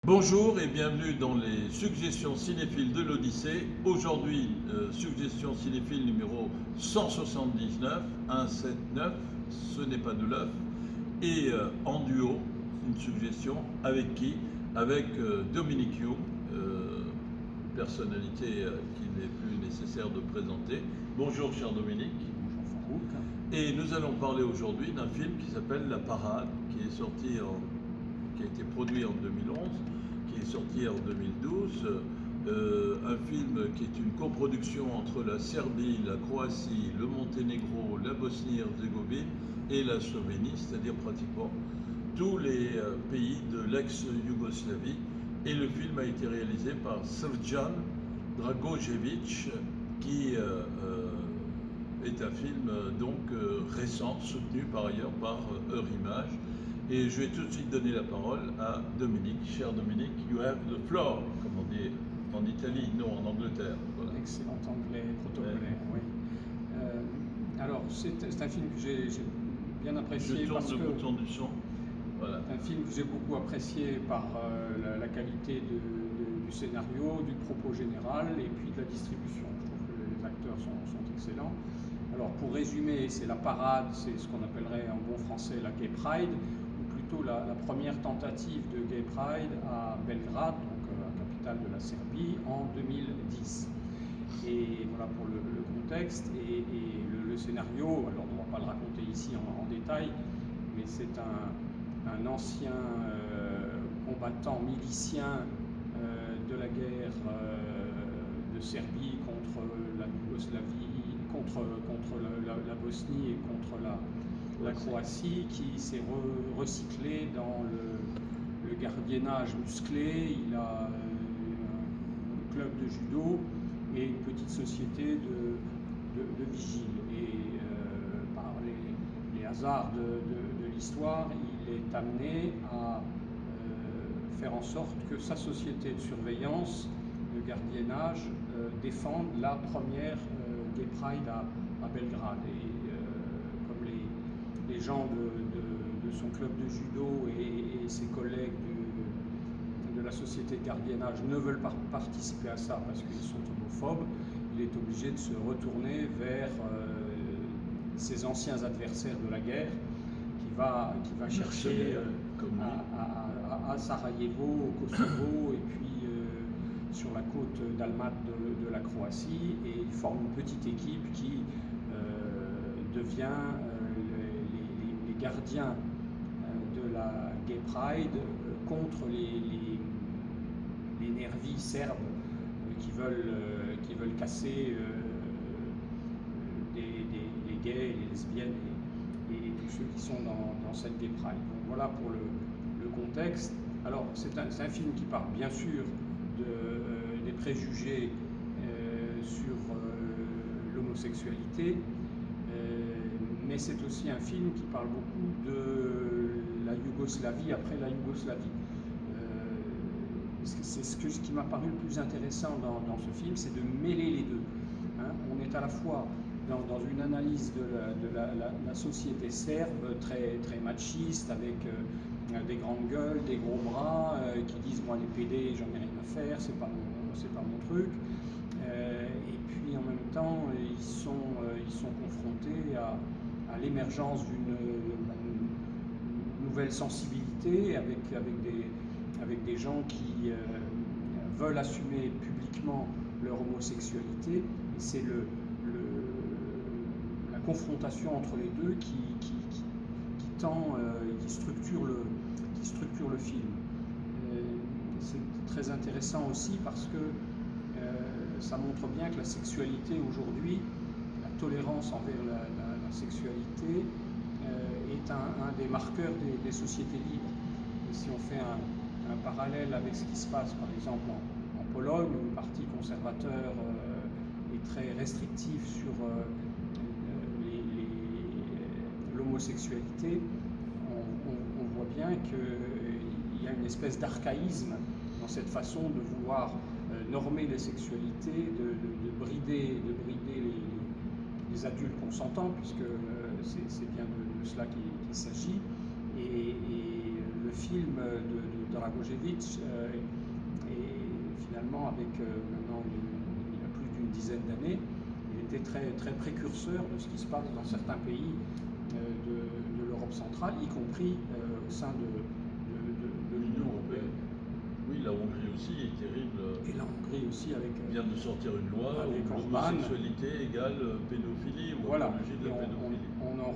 Bonjour et bienvenue dans les suggestions cinéphiles de l'Odyssée. Aujourd'hui, suggestion cinéphile numéro 179, 179, ce n'est pas de l'œuf. Et en duo, une suggestion avec qui? Avec Dominique Young, personnalité qu'il n'est plus nécessaire de présenter. Bonjour cher Dominique. Bonjour Farouk. Et nous allons parler aujourd'hui d'un film qui s'appelle La Parade, qui a été produit en 2011, qui est sorti en 2012, un film qui est une coproduction entre la Serbie, la Croatie, le Monténégro, la Bosnie-Herzégovine et la Slovénie, c'est-à-dire pratiquement tous les pays de l'ex-Yougoslavie. Et le film a été réalisé par Srđan Dragojević, qui est un film récent, soutenu par ailleurs par Eurimage. Et je vais tout de suite donner la parole à Dominique. Cher Dominique, you have the floor, comme on dit en Italie, non en Angleterre. Voilà. Excellent anglais protocolaire, oui. Alors, c'est un film que j'ai bien apprécié. Je tourne le bouton du son. Voilà. Un film que j'ai beaucoup apprécié par la qualité du scénario, du propos général et puis de la distribution. Je trouve que les acteurs sont excellents. Alors, pour résumer, c'est la parade, c'est ce qu'on appellerait en bon français la Gay Pride, la première tentative de Gay Pride à Belgrade, donc la capitale de la Serbie, en 2010. Et voilà pour le contexte et le scénario. Alors on ne va pas le raconter ici en détail, mais c'est un ancien combattant milicien de la guerre de Serbie contre la Yougoslavie, contre la Bosnie et contre la Croatie, qui s'est recyclé dans le gardiennage musclé. Il a un club de judo et une petite société de vigiles. Et par les hasards de l'histoire, il est amené à faire en sorte que sa société de surveillance, de gardiennage, défende la première Gay Pride à Belgrade. Et comme les gens de son club de judo et ses collègues de la société de gardiennage ne veulent pas participer à ça parce qu'ils sont homophobes, il est obligé de se retourner vers ses anciens adversaires de la guerre qui va chercher à Sarajevo, au Kosovo et puis sur la côte d'Almat de la Croatie, et il forme une petite équipe qui devient les gardiens de la Gay Pride contre les nervis serbes qui veulent casser les gays, les lesbiennes et tous ceux qui sont dans cette Gay Pride. Donc voilà pour le contexte. Alors c'est un film qui parle bien sûr des préjugés sur l'homosexualité, mais c'est aussi un film qui parle beaucoup de la Yougoslavie après la Yougoslavie. C'est ce qui m'a paru le plus intéressant dans ce film, c'est de mêler les deux. On est à la fois dans une analyse de la société serbe très, très machiste, avec des grandes gueules, des gros bras, qui disent moi les PD j'en ai rien à faire, c'est pas mon truc. Et puis en même temps ils sont confrontés à l'émergence d'une nouvelle sensibilité avec des gens qui veulent assumer publiquement leur homosexualité, et c'est la confrontation entre les deux qui structure le film. C'est très intéressant aussi parce que ça montre bien que la sexualité aujourd'hui, la tolérance envers la sexualité est un des marqueurs des sociétés libres. Et si on fait un parallèle avec ce qui se passe par exemple en Pologne, où le parti conservateur est très restrictif sur l'homosexualité, on voit bien qu'il y a une espèce d'archaïsme dans cette façon de vouloir normer les sexualités, de brider les adultes consentants, puisque c'est bien de cela qu'il s'agit. Et le le film de Dragojevic est finalement, avec maintenant il y a plus d'une dizaine d'années, il était très précurseur de ce qui se passe dans certains pays de l'Europe centrale, y compris au sein de l'Union européenne. Oui, la Hongrie aussi est terrible. Et la Hongrie aussi avec... vient de sortir une loi où l'homosexualité égale pédophilie ou voilà. apologie de la pédophilie. On en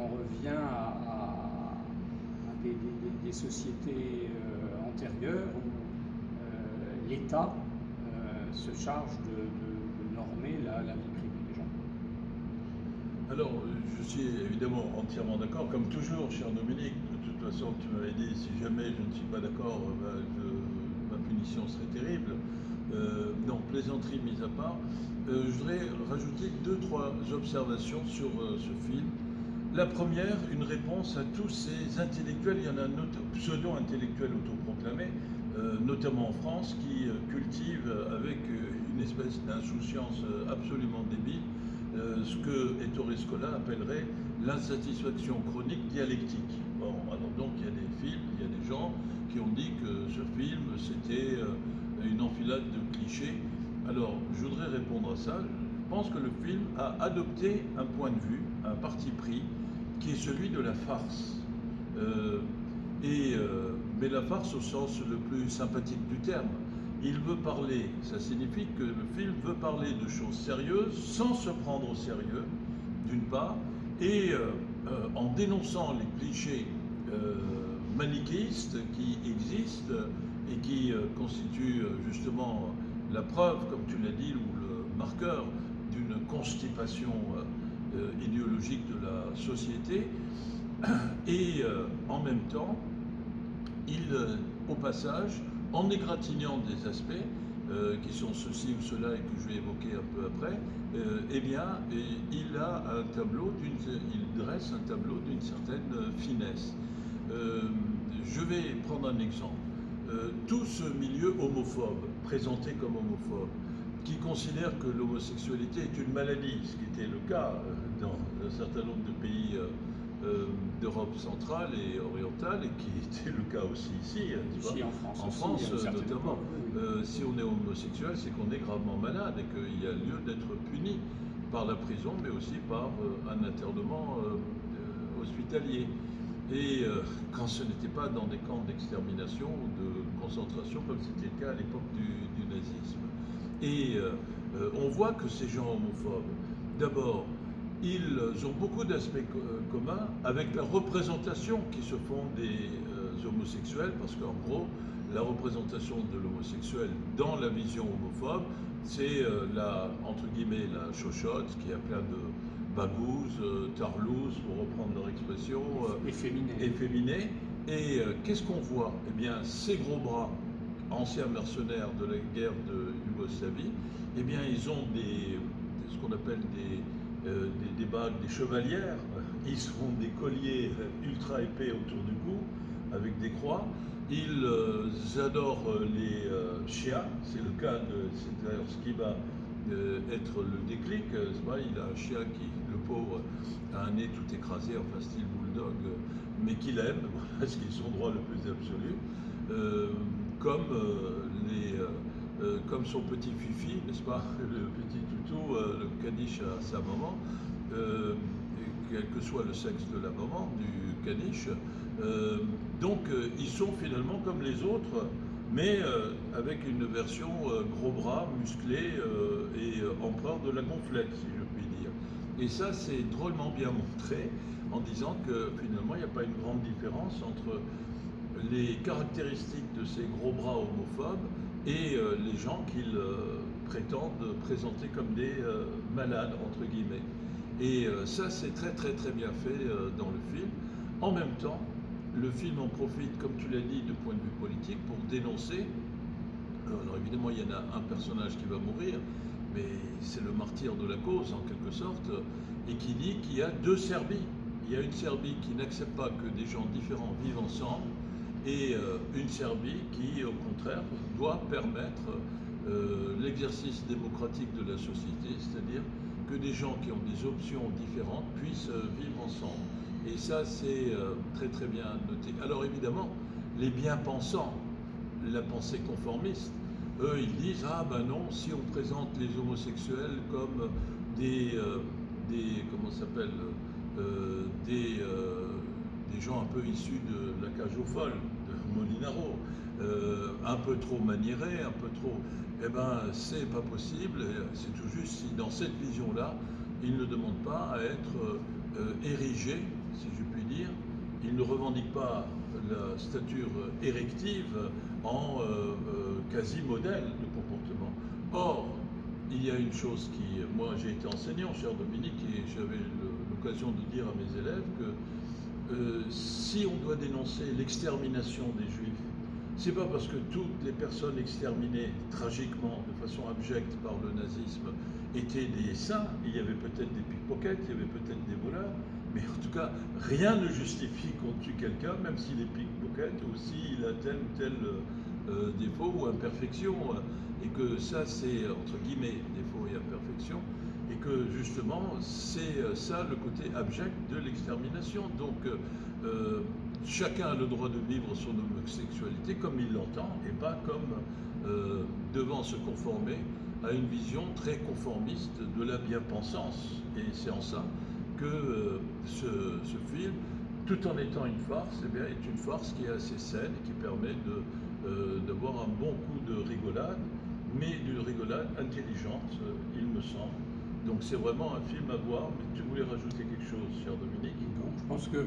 revient à des sociétés antérieures où l'État se charge de normer la vie privée des gens. Alors, je suis évidemment entièrement d'accord, comme toujours, cher Dominique. De toute façon, tu m'avais dit, si jamais je ne suis pas d'accord, ma punition serait terrible. Non, plaisanterie mise à part. Je voudrais rajouter 2-3 observations sur ce film. La première, une réponse à tous ces intellectuels, il y en a pseudo-intellectuels autoproclamés, notamment en France, qui cultivent avec une espèce d'insouciance absolument débile ce que Ettore Scola appellerait l'insatisfaction chronique dialectique. Bon, alors donc il y a des films, il y a des gens qui ont dit que ce film c'était une enfilade de clichés. Alors je voudrais répondre à ça. Je pense que le film a adopté un point de vue, un parti pris, qui est celui de la farce. Mais la farce au sens le plus sympathique du terme. Il veut parler, ça signifie que le film veut parler de choses sérieuses sans se prendre au sérieux, d'une part, et en dénonçant les clichés manichéistes qui existent et qui constituent justement la preuve, comme tu l'as dit, ou le marqueur d'une constipation idéologique de la société. Et en même temps, au passage, en égratignant des aspects qui sont ceci ou cela et que je vais évoquer un peu après, eh bien, il dresse un tableau d'une certaine finesse. Je vais prendre un exemple. Tout ce milieu homophobe, présenté comme homophobe, qui considère que l'homosexualité est une maladie, ce qui était le cas dans un certain nombre de pays d'Europe centrale et orientale, et qui était le cas aussi ici, ici en France notamment. Si on est homosexuel, c'est qu'on est gravement malade et qu'il y a lieu d'être puni par la prison, mais aussi par un internement hospitalier. Et quand ce n'était pas dans des camps d'extermination ou de concentration, comme c'était le cas à l'époque du nazisme. Et on voit que ces gens homophobes, d'abord, ils ont beaucoup d'aspects communs avec la représentation qui se font des homosexuels, parce qu'en gros, la représentation de l'homosexuel dans la vision homophobe, c'est entre guillemets, la chochotte, qui a plein de bagouses, tarlouses, pour reprendre leur expression, efféminés. Et qu'est-ce qu'on voit? Eh bien, ces gros bras, anciens mercenaires de la guerre de Yougoslavie, eh bien, ils ont ce qu'on appelle des bagues, des chevalières. Ils ont des colliers ultra épais autour du cou, avec des croix. Ils adorent les chiens. C'est le cas c'est d'ailleurs ce qui va être le déclic. Il a un chien qui, le pauvre, a un nez tout écrasé, enfin style bulldog, mais qu'il aime, parce qu'ils sont droit le plus absolu. Comme son petit Fifi, n'est-ce pas, le petit toutou, le caniche à sa maman, quel que soit le sexe de la maman, du caniche. Donc ils sont finalement comme les autres, mais avec une version gros bras, musclé et empereur de la gonflette, si je puis dire. Et ça, c'est drôlement bien montré en disant que finalement, il n'y a pas une grande différence entre les caractéristiques de ces gros bras homophobes et les gens qu'ils prétendent présenter comme des malades, entre guillemets. Et ça, c'est très très très bien fait dans le film. En même temps, le film en profite, comme tu l'as dit, de point de vue politique, pour dénoncer. Alors évidemment, il y en a un personnage qui va mourir, mais c'est le martyr de la cause, en quelque sorte, et qui dit qu'il y a deux Serbies. Il y a une Serbie qui n'accepte pas que des gens différents vivent ensemble, et une Serbie qui, au contraire, doit permettre l'exercice démocratique de la société, c'est-à-dire que des gens qui ont des options différentes puissent vivre ensemble. Et ça, c'est très très bien noté. Alors évidemment, les bien-pensants, la pensée conformiste, eux, ils disent, ah ben non, si on présente les homosexuels comme comment ça s'appelle, des gens un peu issus de la cage aux folles, de Molinaro, un peu trop maniérés, un peu trop... Eh ben, c'est pas possible, c'est tout juste si dans cette vision-là, ils ne demandent pas à être érigés, si je puis dire, ils ne revendiquent pas la stature érective en quasi-modèle de comportement. Or, il y a une chose qui... Moi, j'ai été enseignant, cher Dominique, et j'avais l'occasion de dire à mes élèves que si on doit dénoncer l'extermination des Juifs, c'est pas parce que toutes les personnes exterminées tragiquement, de façon abjecte par le nazisme, étaient des saints. Il y avait peut-être des pickpockets, il y avait peut-être des voleurs, mais en tout cas, rien ne justifie qu'on tue quelqu'un, même s'il est pickpocket ou s'il a tel ou tel défaut ou imperfection, et que ça, c'est entre guillemets défaut et imperfection, et que justement, c'est ça le côté abject de l'extermination. Donc, chacun a le droit de vivre son homosexualité comme il l'entend, et pas comme devant se conformer à une vision très conformiste de la bien-pensance. Et c'est en ça que ce film, tout en étant une farce, eh bien, est une farce qui est assez saine et qui permet d'avoir un bon coup de rigolade, mais d'une rigolade intelligente, il me semble. Donc c'est vraiment un film à voir. Mais tu voulais rajouter quelque chose, cher Dominique? Non, je pense que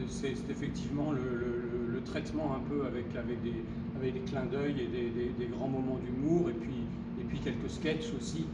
c'est effectivement le traitement un peu avec des clins d'œil et des grands moments d'humour, et puis quelques sketchs aussi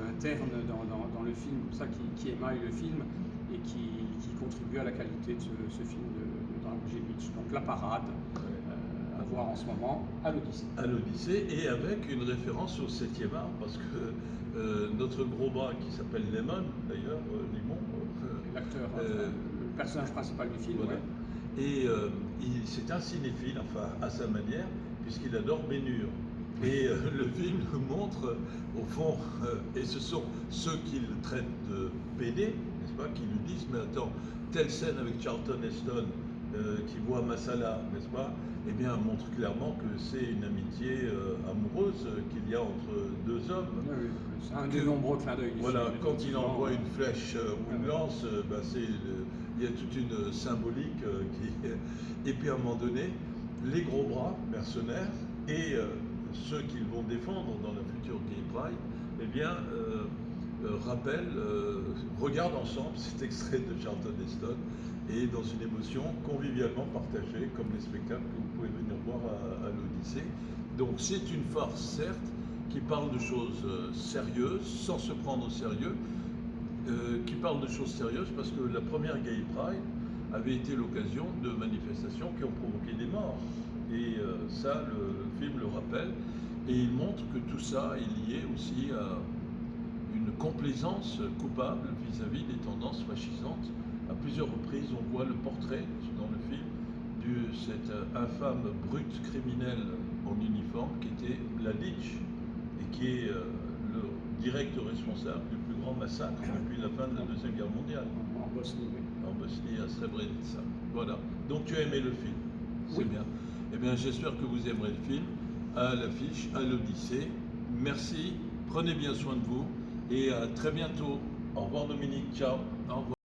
internes dans le film, comme ça, qui émaillent le film et qui contribuent à la qualité de ce film de Dragojevic. Donc La Parade, à voir en ce moment à l'Odyssée. À l'Odyssée, et avec une référence au 7e art, parce que notre gros bras qui s'appelle Lemon, d'ailleurs, Limon, l'acteur, le personnage principal du film, voilà. Ouais. Et c'est un cinéphile, enfin à sa manière, puisqu'il adore Bénure. Et le film nous montre, au fond, et ce sont ceux qui le traitent de PD, n'est-ce pas, qui lui disent, mais attends, telle scène avec Charlton Heston qui voit Massala, n'est-ce pas, eh bien, montre clairement que c'est une amitié amoureuse qu'il y a entre deux hommes. Oui, c'est un des nombreux clins d'œil du voilà, film. quand il envoie une flèche ou une lance, bah, il y a toute une symbolique qui... Et puis à un moment donné, les gros bras mercenaires et ceux qu'ils vont défendre dans la future Gay Pride, eh bien, regardent ensemble cet extrait de Charlton Heston et dans une émotion convivialement partagée, comme les spectacles que vous pouvez venir voir à l'Odyssée. Donc c'est une farce, certes, qui parle de choses sérieuses, sans se prendre au sérieux, qui parle de choses sérieuses parce que la première Gay Pride avait été l'occasion de manifestations qui ont provoqué des morts. Et ça, le film le rappelle, et il montre que tout ça est lié aussi à une complaisance coupable vis-à-vis des tendances fascisantes. À plusieurs reprises, on voit le portrait dans le film de cette infâme brute criminelle en uniforme qui était Mladic et qui est le direct responsable du plus grand massacre depuis la fin de la Deuxième Guerre mondiale. En Bosnie, oui. En Bosnie, à Srebrenica. Voilà. Donc tu as aimé le film. C'est Oui. bien. Eh bien, j'espère que vous aimerez le film, à l'affiche, à l'Odyssée. Merci, prenez bien soin de vous et à très bientôt. Au revoir Dominique, ciao. Au revoir.